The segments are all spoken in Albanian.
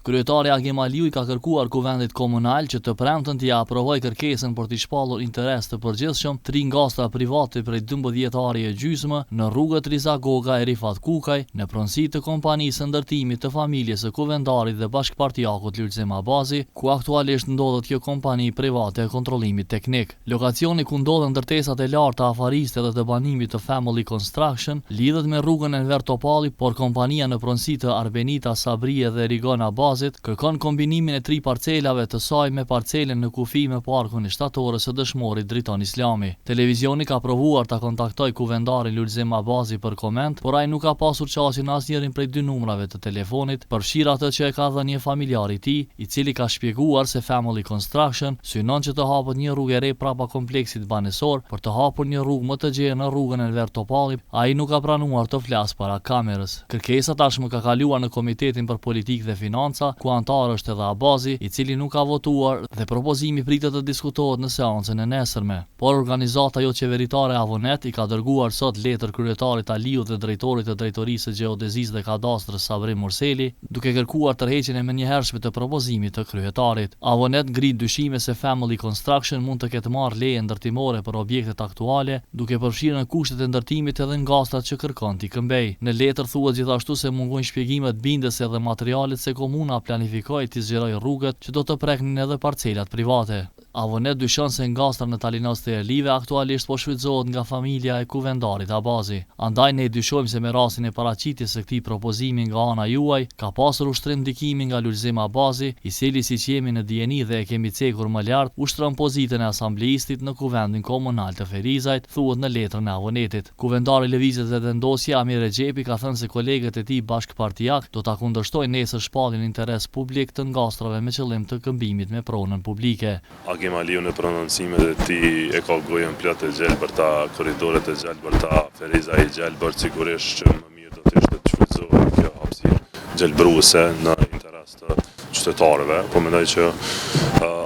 Kryetari Agim Aliu ka kërkuar Kuvendit Komunal që të premten t'i aprovojë kërkesën për t'i shpallur interes të përgjithshëm 3 ngastra private prej 12 ore e gjysmë në rrugët Riza Goga e Rifat Kukaj, në pronësi të kompanisë ndërtimit të familjes së kuvendarit dhe bashkëpartiakut Lulzim Abazi, ku aktualisht ndodhet kjo kompani private e kontrollimit teknik. Lokacioni ku ndodhen ndërtesat e larta afariste dhe të banimit të Family Construction lidhet me rrugën Enver Topalli, por kompania në pronësi të Arbenita Sabrie dhe Rigon Abazi kërkon kombinimin e 3 parcelave të saj me parcelen në kufi me parkun e shtatorës së dëshmorit Driton Islami. Televizioni ka provuar ta kontaktoj kuvendarin Lulzim Abazi për koment, por ai nuk ka pasur qasje në asnjërin prej 2 numrave të telefonit, përfshirë atë që e ka dhënë një familjar i tij, i cili ka shpjeguar se Family Construction synon që të hapet një rrugë e re prapa kompleksit banesor për të hapur një rrugë më të gjerë në rrugën Enver Topalli. Ai nuk ka pranuar të flasë para kamerës. Kërkesa tashmë ka kaluar në Komitetin për Politikë dhe Financa, ku antar është edhe Abazi, i cili nuk ka votuar dhe propozimi pritet të diskutohet në seancën e nesërme. Por organizata jo qeveritare Avonet i ka dërguar sot letër kryetarit Aliut dhe drejtorit të Drejtorisë së Gjeodezisë dhe Kadastrës Sabri Murseli, duke kërkuar tërheqjen e menjëhershme të propozimit të kryetarit. Avonet ngrit dyshime se Family Construction mund të ketë marrë leje ndërtimore për objektet aktuale, duke përfshirë në kushtet e ndërtimit edhe ngastrat që kërkon t'i këmbej. Në letër thuhet gjithashtu se mungojnë shpjegimet bindëse dhe materialet se komuna planifikoi t'i zgjerojë rrugët që do të preknin edhe parcelat private. Avonet dyshon se ngastra në Talinos të Erlive aktualisht po shfrytëzohet nga familja e kuvendarit Abazi. Andaj ne dyshojmë se me rastin e paraqitjes së këtij propozimi nga ana juaj ka pasur ushtrim ndikimi nga Lulzim Abazi, i cili siç jemi në dijeni dhe e kemi cekur më lart, ushtron pozitën e asambleistit në Kuvendin Komunal të Ferizajt, thuhet në letrën e Avonetit. Kuvendari i Lëvizjes dhe Vendosje Amir Rexhepi ka thënë se kolegët e tij bashkëpartiak do ta kundërshtojnë nesër shpalljen interes publik të ngastrave me qëllim të këmbimit me pronën publike. Agim Aliu në prononcimet e tij e ka gojën plot e gjelbërta, korridoret e gjelbërta, Feriza i gjelbërt, sigurisht që më mirë do të ishte të shfrytëzohet kjo hapësirë gjelbëruese në interes të qytetarëve, po mendoj që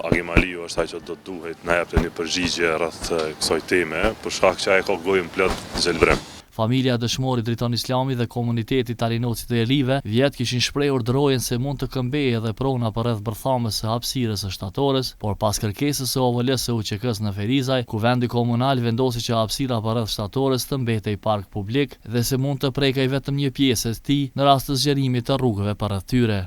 Agim Aliu është ai që do duhet na jepte një përgjigje rreth kësaj teme, për shkak që ai ka gojën plot gjelbërim. Familja e dëshmorit Driton Islami dhe komuniteti Talinocit të Erlive vjet kishin shprehur dërojen se mund të këmbejë edhe prona për rreth bërthamës së hapësirës së shtatorës, por pas kërkesës së OVL-s së UÇK-s në Ferizaj, Kuvendi Komunal vendosi që hapësira për rreth shtatorës të mbetej park publik dhe se mund të prekej vetëm një pjesë e tij në rast të zgjerimit të rrugëve përreth tyre.